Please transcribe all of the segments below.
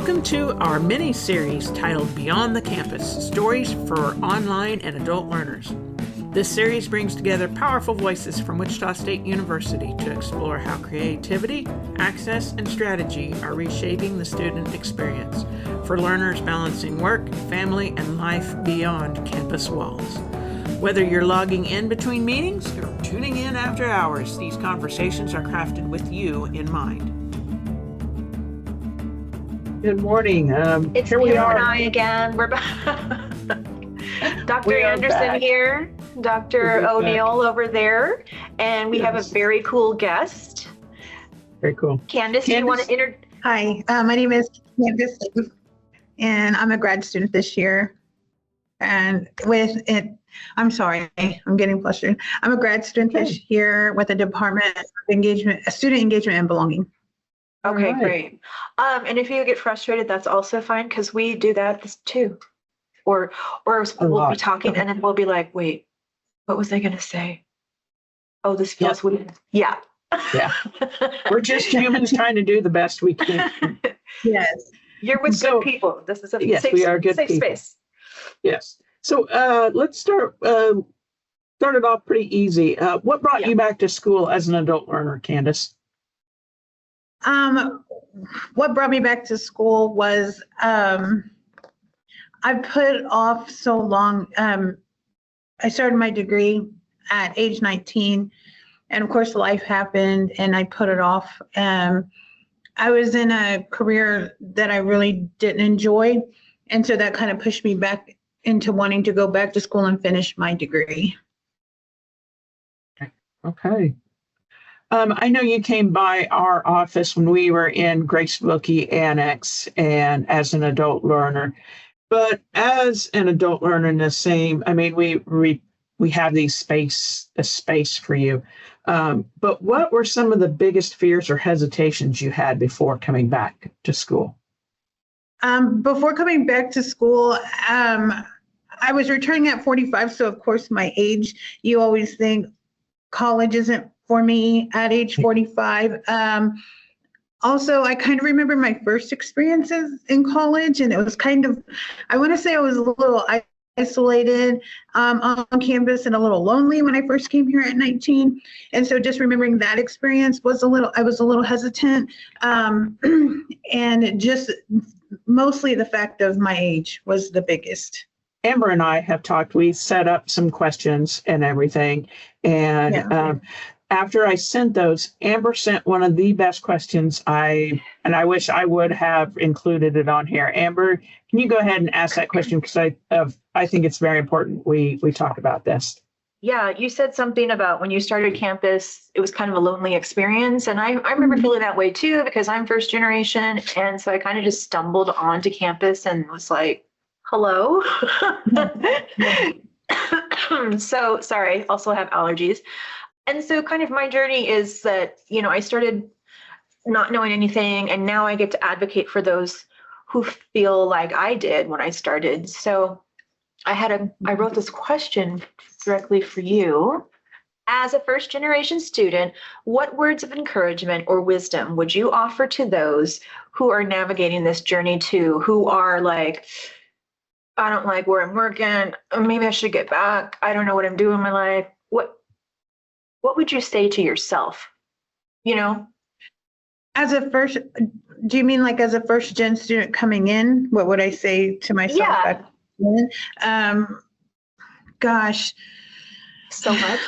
Welcome to our mini-series titled Beyond the Campus, Stories for Online and Adult Learners. This series brings together powerful voices from Wichita State University to explore how creativity, access, and strategy are reshaping the student experience for learners balancing work, family, and life beyond campus walls. Whether you're logging in between meetings or tuning in after hours, these conversations are crafted with you in mind. Good morning. It's Here we Pam are. and I again. We're back. Dr. We are Anderson back. here, Dr. We're O'Neill over there, and we have a Yes. very cool guest. Very cool. Candace, do you want Candace? to Hi, my name is Candace Dave, and I'm a grad student this year. And with it, I'm sorry, I'm getting flustered. I'm a grad student this year with a department of engagement, student engagement and belonging. Okay, All right. great. And if you get frustrated, that's also fine because we do that too. Or we'll be lot. talking and then we'll be like, wait, what was I going to say? Oh, this feels weird. Yeah. Yeah. We're just humans trying to do the best we can. Yes. You're with So- good people. This is a Yes, safe, we are good safe people. space. Yes. So let's start it off pretty easy. What brought Yeah. you back to school as an adult learner, Candace? What brought me back to school was I put off so long. I started my degree at age 19, and of course life happened and I put it off. I was in a career that I really didn't enjoy, and so that kind of pushed me back into wanting to go back to school and finish my degree. Okay. I know you came by our office when we were in Grace Wilkie Annex and as an adult learner, but as an adult learner in the same, I mean, we have a space for you. But what were some of the biggest fears or hesitations you had before coming back to school? Before coming back to school, I was returning at 45, so of course my age, you always think college isn't for me at age 45. Also, I kind of remember my first experiences in college, and it was kind of, I want to say I was a little isolated on campus and a little lonely when I first came here at 19. And so just remembering that experience I was a little hesitant. And just mostly the fact of my age was the biggest. Amber and I have talked, we set up some questions and everything. And Yeah. After I sent those, Amber sent one of the best questions I wish I would have included it on here. Amber, can you go ahead and ask that question? Because I think it's very important we talk about this. Yeah, you said something about when you started campus, it was kind of a lonely experience. And I remember feeling that way too, because I'm first generation. And so I kind of just stumbled onto campus and was like, hello. So sorry, also have allergies. And so kind of my journey is that, I started not knowing anything, and now I get to advocate for those who feel like I did when I started. So I wrote this question directly for you. As a first generation student, what words of encouragement or wisdom would you offer to those who are navigating this journey too, who are like, I don't like where I'm working, maybe I should get back, I don't know what I'm doing in my life. What would you say to yourself? As a first, do you mean like as a first gen student coming in? What would I say to myself? Yeah. back then? Gosh, So much.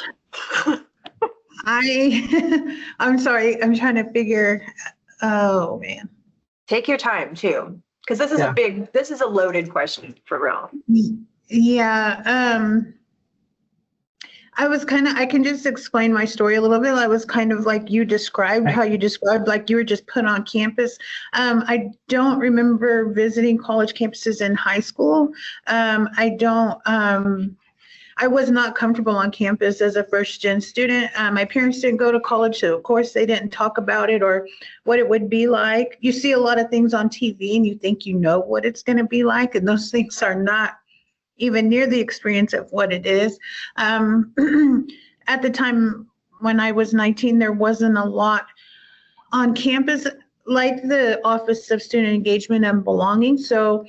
I'm sorry. I'm trying to figure. Oh man. Take your time too, because this is a loaded question for real. Yeah. I can just explain my story a little bit. I was kind of like you described, how you described, like you were just put on campus. I don't remember visiting college campuses in high school. I was not comfortable on campus as a first gen student. My parents didn't go to college, so of course they didn't talk about it or what it would be like. You see a lot of things on TV and you think you know what it's going to be like, and those things are not even near the experience of what it is. At the time when I was 19, there wasn't a lot on campus like the Office of Student Engagement and Belonging. So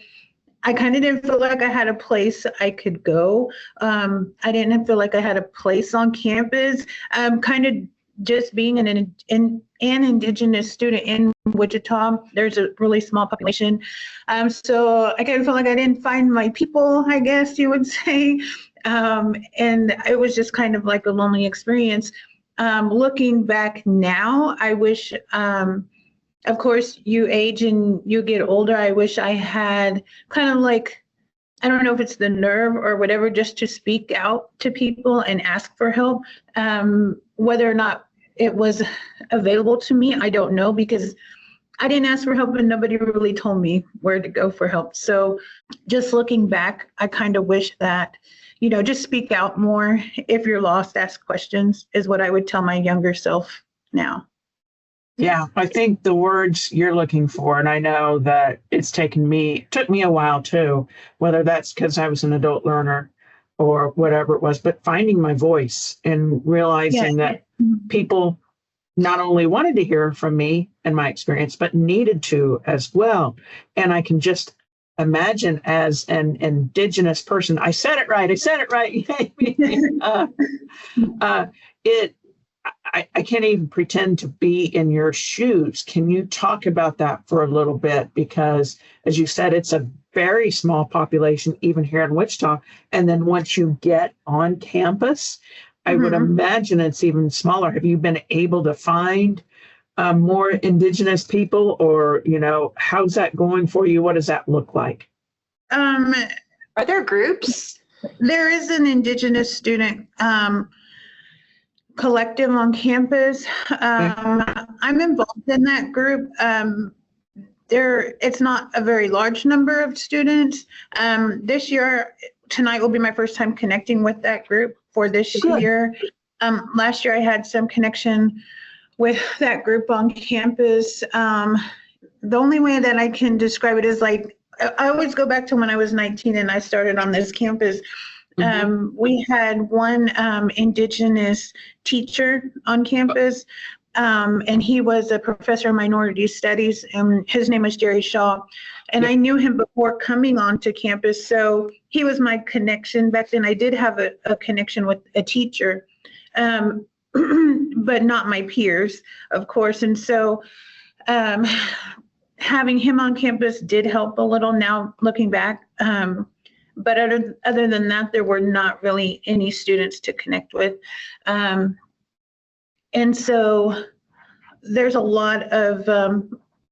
I kind of didn't feel like I had a place I could go. I didn't feel like I had a place on campus. Kind of just being an Indigenous student in Wichita, there's a really small population. So I kind of felt like I didn't find my people, I guess you would say. And it was just kind of like a lonely experience. Looking back now, I wish, of course, you age and you get older. I wish I had kind of like, I don't know if it's the nerve or whatever, just to speak out to people and ask for help. Whether or not it was available to me, I don't know, because I didn't ask for help and nobody really told me where to go for help. So just looking back, I kind of wish that, just speak out more. If you're lost, ask questions is what I would tell my younger self now. Yeah, I think the words you're looking for, and I know that took me a while too, whether that's because I was an adult learner or whatever it was, but finding my voice and realizing that people not only wanted to hear from me and my experience, but needed to as well. And I can just imagine, as an Indigenous person, I said it right. I can't even pretend to be in your shoes. Can you talk about that for a little bit? Because as you said, it's a very small population, even here in Wichita. And then once you get on campus, I would imagine it's even smaller. Have you been able to find more Indigenous people, or, how's that going for you? What does that look like? Are there groups? There is an Indigenous student collective on campus. I'm involved in that group. It's not a very large number of students. This year, tonight will be my first time connecting with that group for this year. Last year I had some connection with that group on campus. The only way that I can describe it is like, I always go back to when I was 19 and I started on this campus. We had one Indigenous teacher on campus, and he was a professor of minority studies, and his name was Jerry Shaw. And I knew him before coming onto campus, so he was my connection. Back then I did have a connection with a teacher, but not my peers, of course. And so having him on campus did help a little now looking back. But other than that, there were not really any students to connect with. And so there's a lot of,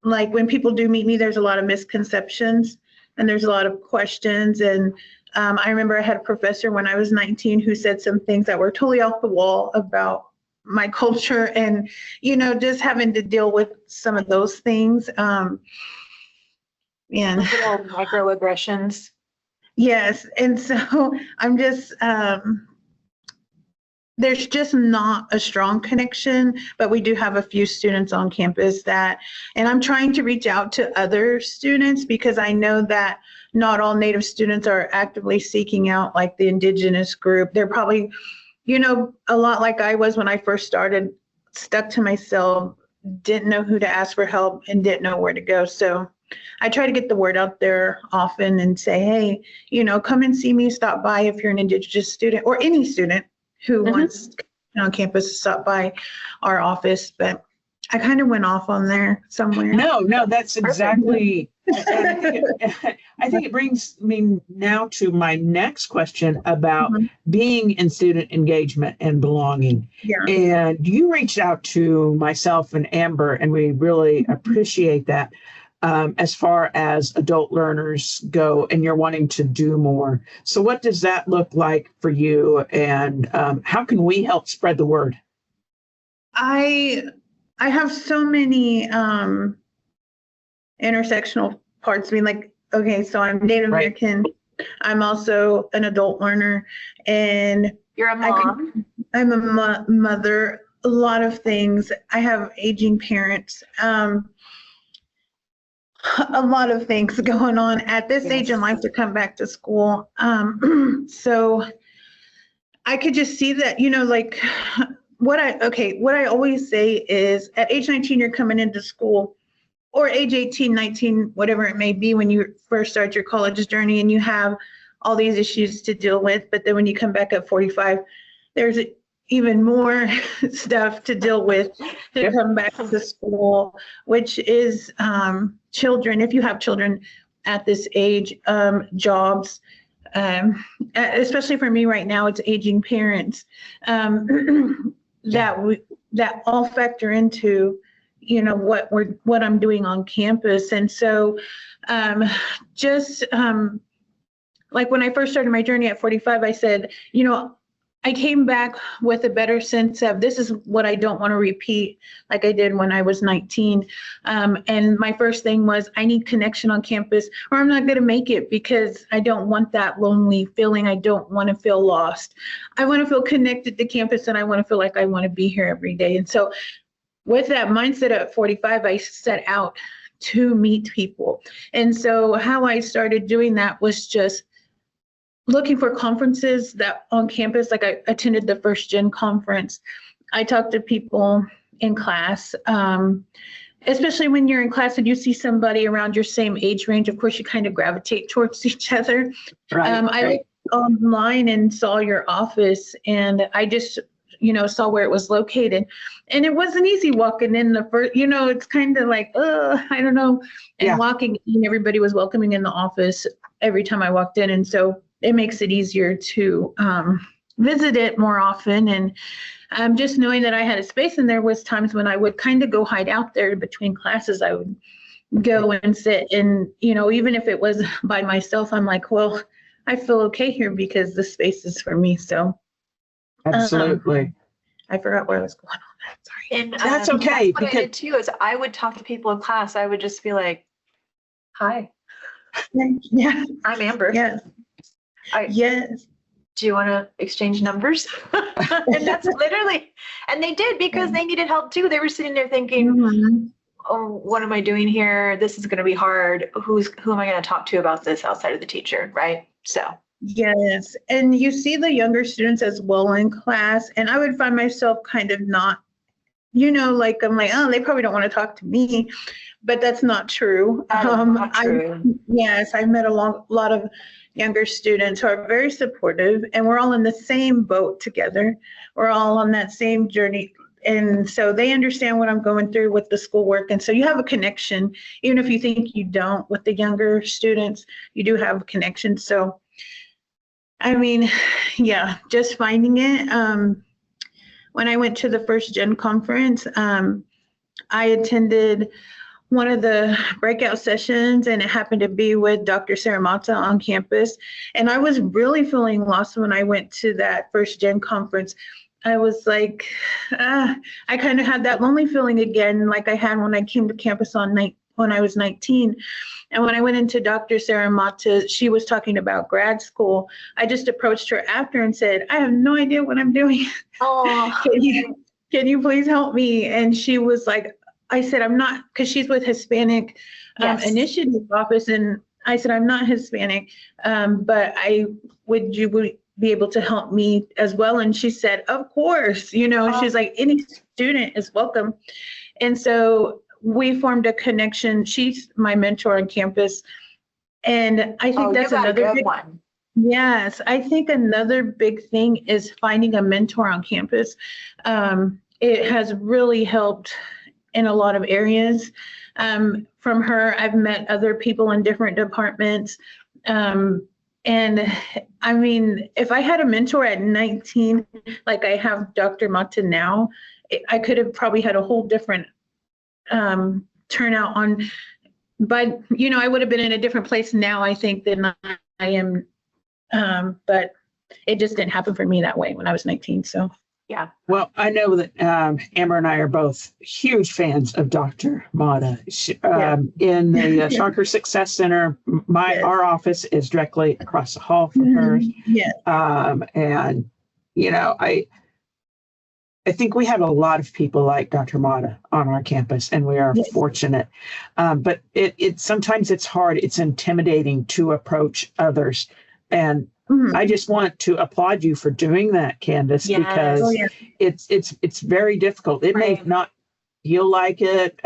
like when people do meet me, there's a lot of misconceptions and there's a lot of questions. And I remember I had a professor when I was 19 who said some things that were totally off the wall about my culture, and, just having to deal with some of those things. And Microaggressions. Yes. And so I'm just, there's just not a strong connection, but we do have a few students on campus and I'm trying to reach out to other students, because I know that not all Native students are actively seeking out like the Indigenous group. They're probably, a lot like I was when I first started, stuck to myself, didn't know who to ask for help and didn't know where to go. So I try to get the word out there often and say, hey, come and see me, stop by if you're an Indigenous student or any student who wants on campus to stop by our office. But I kind of went off on there somewhere. No, that's exactly. I think it brings me now to my next question about being in student engagement and belonging. Yeah. And you reached out to myself and Amber, and we really appreciate that. As far as adult learners go, and you're wanting to do more. So what does that look like for you, and how can we help spread the word? I have so many intersectional parts. I mean, like, okay, so I'm Native American. I'm also an adult learner, and you're a mom. I'm a mother, a lot of things. I have aging parents. A lot of things going on at this age in life to come back to school. So I could just see that, like what I always say is at age 19, you're coming into school. or age 18, 19, whatever it may be, when you first start your college journey and you have all these issues to deal with. But then when you come back at 45, there's even more stuff to deal with to come back to school, which is children, if you have children at this age, jobs, especially for me right now, it's aging parents, that all factor into, what I'm doing on campus. And so like when I first started my journey at 45, I said, I came back with a better sense of this is what I don't want to repeat like I did when I was 19. And my first thing was I need connection on campus or I'm not going to make it, because I don't want that lonely feeling. I don't want to feel lost. I want to feel connected to campus, and I want to feel like I want to be here every day. And so with that mindset at 45, I set out to meet people. And so how I started doing that was just looking for conferences that on campus. Like I attended the First Gen conference. I talked to people in class, especially when you're in class and you see somebody around your same age range. Of course, you kind of gravitate towards each other. Right. I looked online and saw your office, and I just, saw where it was located. And it wasn't easy walking in the first, it's kind of like, I don't know. And walking in, everybody was welcoming in the office every time I walked in. And so it makes it easier to visit it more often. And just knowing that I had a space, and there was times when I would kind of go hide out there between classes. I would go and sit, and, even if it was by myself, I'm like, well, I feel okay here because the space is for me. So absolutely. I forgot where I was going on that. Sorry. And That's okay. What I did too is I would talk to people in class. I would just be like, "Hi, Yeah. I'm Amber. Yes. Yes. Do you want to exchange numbers?" And that's literally, and they did, because they needed help too. They were sitting there thinking, Mhm. "Oh, what am I doing here? This is going to be hard. Who am I going to talk to about this outside of the teacher?" Right? So. Yes. And you see the younger students as well in class. And I would find myself kind of not, like I'm like, oh, they probably don't want to talk to me. But that's not true. That is not true. Yes, I met a lot of younger students who are very supportive, and we're all in the same boat together. We're all on that same journey. And so they understand what I'm going through with the schoolwork. And so you have a connection, even if you think you don't with the younger students, you do have a connection. So I mean, just finding it. When I went to the First Gen conference, I attended one of the breakout sessions, and it happened to be with Dr. Sarah Mata on campus. And I was really feeling lost when I went to that First Gen conference. I was like, I kind of had that lonely feeling again, like I had when I came to campus when I was 19. And when I went into Dr. Sarah Mata, she was talking about grad school. I just approached her after and said, I have no idea what I'm doing. Oh. Can you please help me? And she was like, I said, I'm not, because she's with Hispanic Initiative Office. And I said, I'm not Hispanic, but would you be able to help me as well? And she said, of course, she's like, any student is welcome. And so we formed a connection. She's my mentor on campus. And I think that's another big one. Yes, I think another big thing is finding a mentor on campus. It has really helped in a lot of areas. From her, I've met other people in different departments. And I mean, if I had a mentor at 19, like I have Dr. Mata now, I could have probably had a whole different turnout on, but I would have been in a different place now, I think, than I am. But it just didn't happen for me that way when I was 19. So. Yeah. Well, I know that Amber and I are both huge fans of Dr. Mata. In the Soccer Success Center, our office is directly across the hall from hers. Yeah. And I think we have a lot of people like Dr. Mata on our campus, and we are fortunate. But it sometimes it's hard. It's intimidating to approach others, and I just want to applaud you for doing that, Candace, because it's very difficult. It may not feel like it,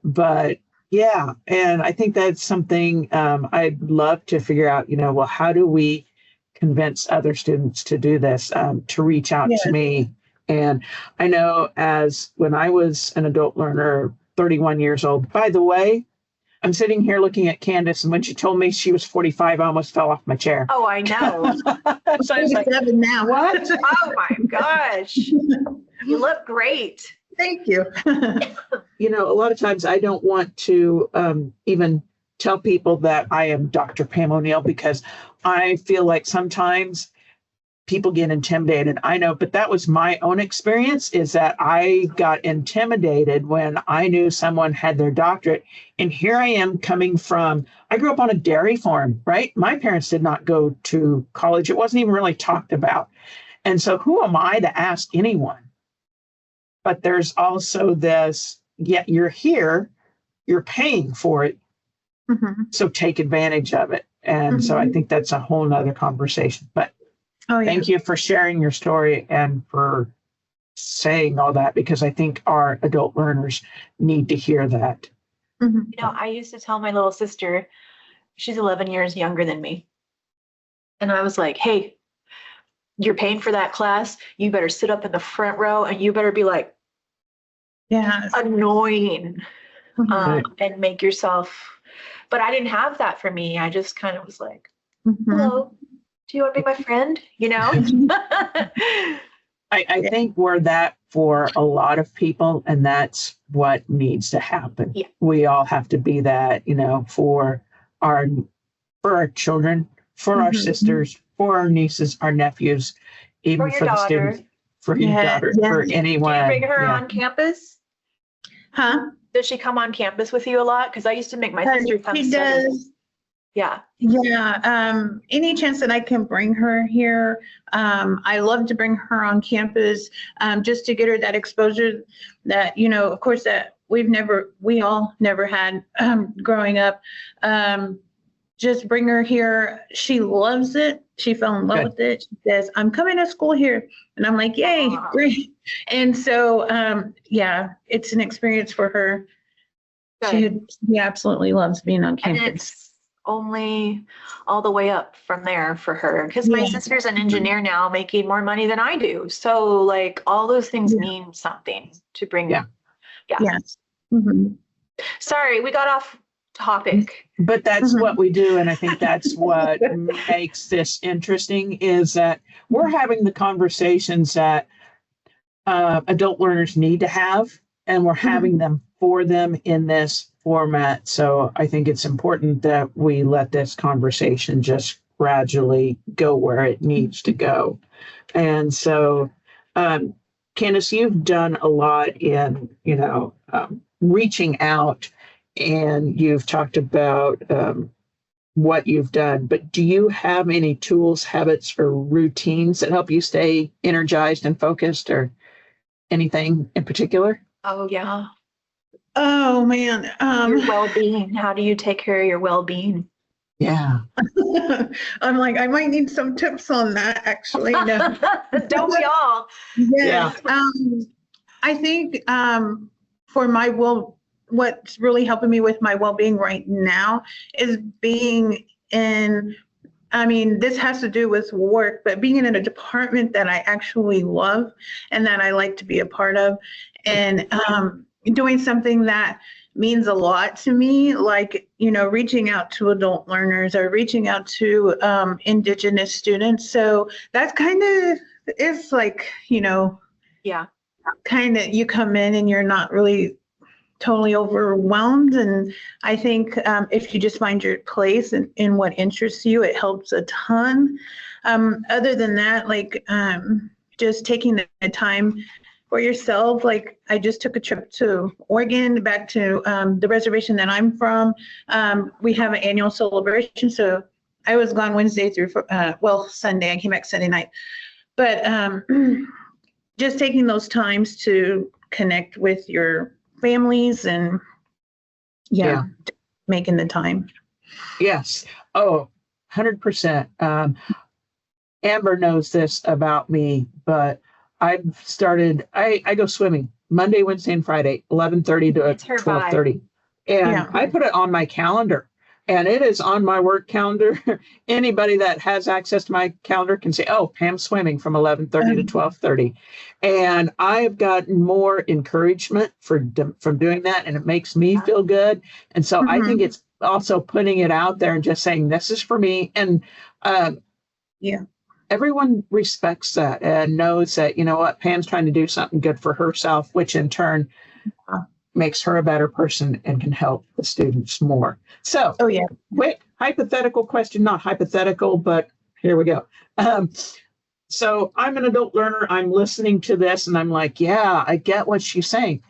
but Yeah, and I think that's something I'd love to figure out, well, how do we convince other students to do this, to reach out to Yes. me? And I know as when I was an adult learner, 31 years old, by the way, I'm sitting here looking at Candace, and when she told me she was 45, I almost fell off my chair. Oh, I know. So I was like, 47 now. what? Oh my gosh. You look great. Thank you. A lot of times I don't want to even tell people that I am Dr. Pam O'Neill, because I feel like sometimes people get intimidated. I know, but that was my own experience, is that I got intimidated when I knew someone had their doctorate. And here I am I grew up on a dairy farm, right? My parents did not go to college. It wasn't even really talked about. And so who am I to ask anyone? But there's also this, you're here, you're paying for it, so take advantage of it. And so I think that's a whole nother conversation. But thank you for sharing your story and for saying all that, because I think our adult learners need to hear that. I used to tell my little sister, she's 11 years younger than me. And I was like, hey, you're paying for that class. You better sit up in the front row and you better be like annoying and make yourself. But I didn't have that for me. I just kind of was like, hello, do you want to be my friend? I think we're that for a lot of people, and that's what needs to happen. Yeah. We all have to be that, for our children, for our sisters, for our nieces, our nephews, even for the students, for your daughter, for anyone. Do you bring her on campus? Huh? Does she come on campus with you a lot? Because I used to make my sister come. She does. Yeah. Yeah. Any chance that I can bring her here, I love to bring her on campus, just to get her that exposure that, of course, that we all never had growing up. Just bring her here. She loves it. She fell in love with it. She says, I'm coming to school here. And I'm like, yay, great. And so, it's an experience for her. She absolutely loves being on campus. And it's only all the way up from there for her, because my sister's an engineer now, making more money than I do. So like all those things mean something to bring. Yes. Sorry, we got off topic. But that's what we do. And I think that's what makes this interesting, is that we're having the conversations that adult learners need to have, and we're having them for them in this format. So I think it's important that we let this conversation just gradually go where it needs to go. And so, Candace, you've done a lot in, reaching out, and you've talked about what you've done, but do you have any tools, habits, or routines that help you stay energized and focused, or anything in particular? Oh, yeah. Oh, man. Your well-being. How do you take care of your well-being? Yeah. I'm like, I might need some tips on that, actually. No. Don't we all? Yeah. I think for my what's really helping me with my well-being right now is being in, this has to do with work, but being in a department that I actually love and that I like to be a part of, and doing something that means a lot to me, like, reaching out to adult learners or reaching out to Indigenous students. So that's kind of, it's like, kind of, you come in and you're not really totally overwhelmed. And I think if you just find your place in what interests you, it helps a ton. Other than that, like just taking the time for yourself. Like I just took a trip to Oregon, back to the reservation that I'm from. We have an annual celebration. So I was gone Wednesday through, Sunday. I came back Sunday night. But just taking those times to connect with your families and making the time. Yes. Oh, 100%. Amber knows this about me, but I've started, I go swimming Monday, Wednesday, and Friday, 11:30 to 12:30. And Yeah. I put it on my calendar. And it is on my work calendar. Anybody that has access to my calendar can say, "Oh, Pam's swimming from 11:30 to 12:30," and I've gotten more encouragement from doing that, and it makes me feel good. And so I think it's also putting it out there and just saying, "This is for me," and Yeah. everyone respects that and knows that, you know what, Pam's trying to do something good for herself, which in turn makes her a better person and can help the students more. So, Oh, yeah. quick hypothetical question, not hypothetical, but here we go. So I'm an adult learner. I'm listening to this and I'm like, yeah, I get what she's saying.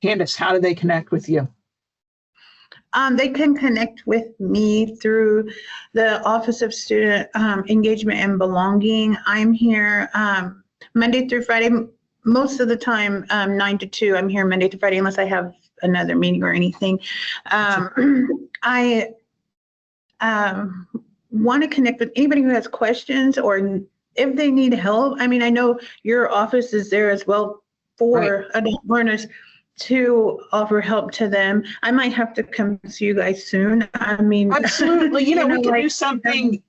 Candace, how do they connect with you? They can connect with me through the Office of Student Engagement and Belonging. I'm here Monday through Friday. Most of the time, 9 to 2, I'm here Monday to Friday, unless I have another meeting or anything. I want to connect with anybody who has questions or if they need help. I mean, I know your office is there as well for adult learners to offer help to them. I might have to come see you guys soon. I mean, absolutely. You know, we can do something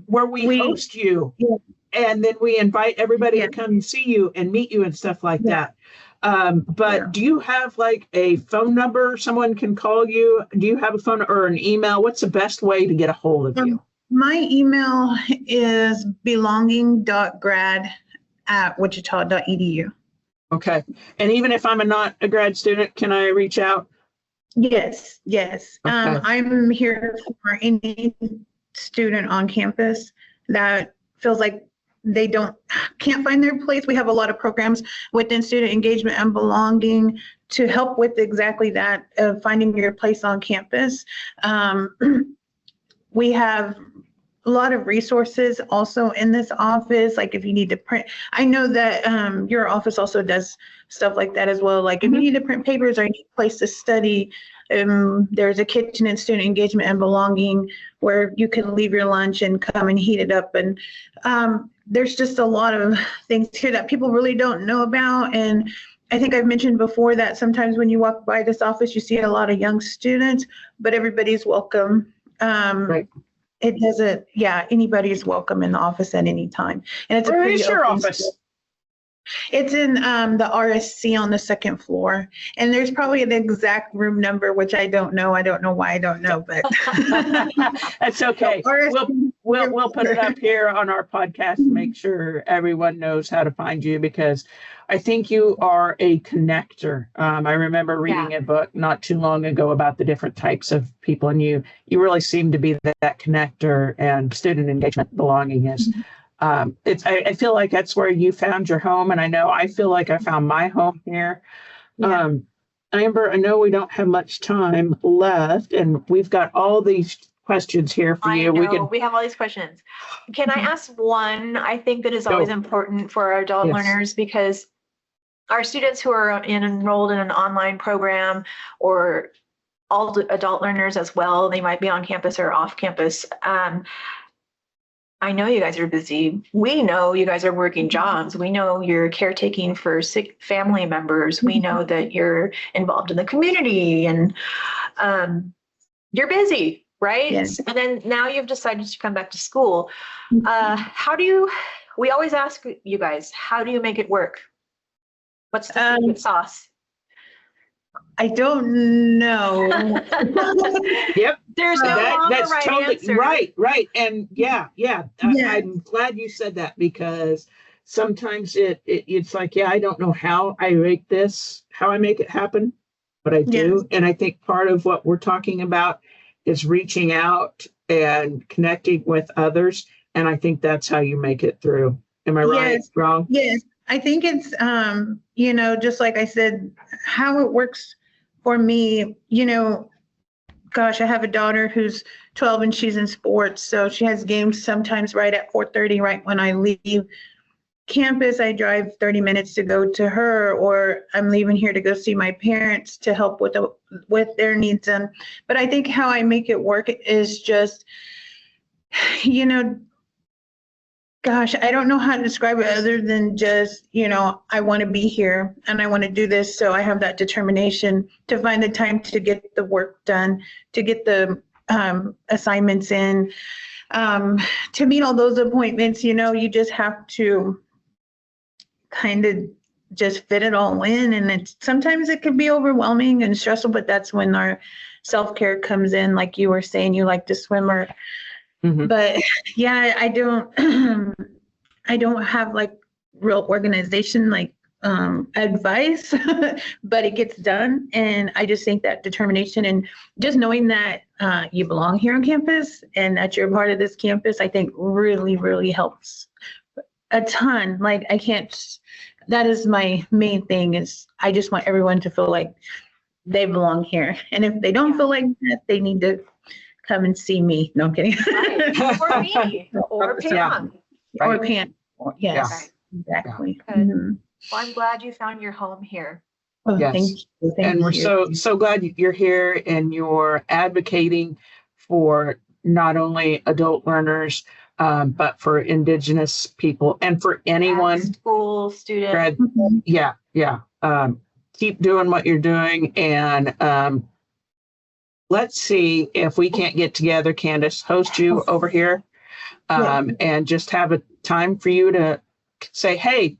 where we host you. Yeah. And then we invite everybody to come see you and meet you and stuff like that. But do you have like a phone number someone can call you? Do you have a phone or an email? What's the best way to get a hold of you? My email is belonging.grad@wichita.edu. Okay. And even if I'm not a grad student, can I reach out? Yes. Okay. I'm here for any student on campus that feels like they can't find their place. We have a lot of programs within student engagement and belonging to help with exactly that, of finding your place on campus. We have a lot of resources also in this office, like if you need to print. I know that your office also does stuff like that as well. Like if you need to print papers or you need a place to study, there's a kitchen in student engagement and belonging where you can leave your lunch and come and heat it up. And there's just a lot of things here that people really don't know about. And I think I've mentioned before that sometimes when you walk by this office, you see a lot of young students, but everybody's welcome. It doesn't, anybody's welcome in the office at any time. And it's Where is your office? School. It's in the RSC on the second floor. And there's probably an exact room number, which I don't know. I don't know why I don't know, but. That's okay. We'll put it up here on our podcast to make sure everyone knows how to find you, because I think you are a connector. I remember reading a book not too long ago about the different types of people, and you really seem to be that connector, and student engagement belonging is. I feel like that's where you found your home, and I feel like I found my home here. Amber, I know we don't have much time left, and we've got all these questions here for you. We have all these questions. Can I ask one? I think that is always important for our adult learners, because our students who are enrolled in an online program, or all adult learners as well, they might be on campus or off campus. I know you guys are busy. We know you guys are working jobs. We know you're caretaking for sick family members. We know that you're involved in the community, and you're busy, right? Yes. And then now you've decided to come back to school. We always ask you guys, how do you make it work? What's the secret sauce? I don't know. Yep. There's no that's right totally answer. Right. And I'm glad you said that, because sometimes it's like, I don't know how I make it happen, but I do. And I think part of what we're talking about is reaching out and connecting with others. And I think that's how you make it through. Am I right? Wrong? Yes. I think it's, just like I said, how it works for me, gosh, I have a daughter who's 12 and she's in sports. So she has games sometimes right at 4:30, right when I leave campus. I drive 30 minutes to go to her, or I'm leaving here to go see my parents to help with their needs. But I think how I make it work is just, Gosh, I don't know how to describe it other than just, I want to be here and I want to do this. So I have that determination to find the time to get the work done, to get the assignments in, to meet all those appointments. You just have to kind of just fit it all in. And sometimes it can be overwhelming and stressful, but that's when our self-care comes in. Like you were saying, you like to swim or but yeah, I don't have like real organization, like advice, but it gets done. And I just think that determination and just knowing that you belong here on campus and that you're part of this campus, I think really, really helps a ton. Like that is my main thing is I just want everyone to feel like they belong here. And if they don't feel like that, they need to come and see me. No, I'm kidding. Right. Or me, or Pam. Or Pam. Yes, Right. exactly. Good. Well, I'm glad you found your home here. Oh, Yes. Thank you. Thank And we're you. so glad you're here and you're advocating for not only adult learners, but for Indigenous people and for anyone. School student. Grad, Mhm. yeah. Keep doing what you're doing, and let's see if we can't get together, Candace, host you over here, and just have a time for you to say, hey,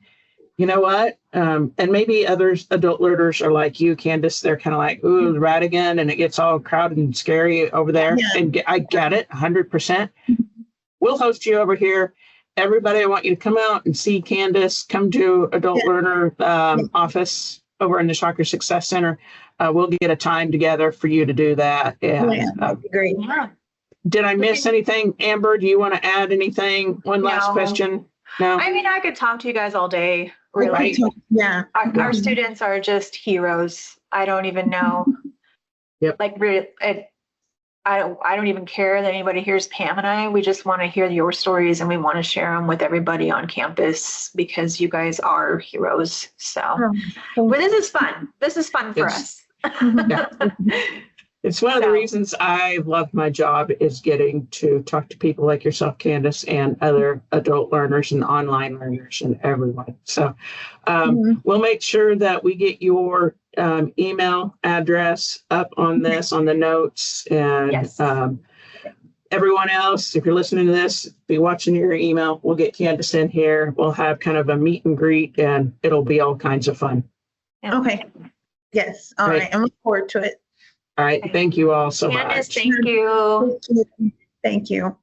you know what? And maybe others adult learners are like you, Candace. They're kind of like, ooh, Radigan, and it gets all crowded and scary over there. Yeah. And I get it, 100%. We'll host you over here. Everybody, I want you to come out and see Candace. Come to Adult Learner office over in the Shocker Success Center. We'll get a time together for you to do that. And That'd be great. Yeah. did I miss anything? Amber, do you want to add anything? One last No. question? No? I mean, I could talk to you guys all day, really. Right. Yeah. Our students are just heroes. I don't even know. Yep. Like, really, I don't even care that anybody hears Pam and I. We just want to hear your stories and we want to share them with everybody on campus because you guys are heroes. So, but this is fun. This is fun for us. Yeah. It's one of the reasons I love my job is getting to talk to people like yourself, Candace, and other adult learners and online learners and everyone. So we'll make sure that we get your email address up on this, on the notes. And Yes. everyone else, if you're listening to this, be watching your email. We'll get Candace in here. We'll have kind of a meet and greet and it'll be all kinds of fun. Yeah. Okay. Yes. All Great. right. I'm looking forward to it. All right. Thank you all so Candace, much. thank you. Thank you.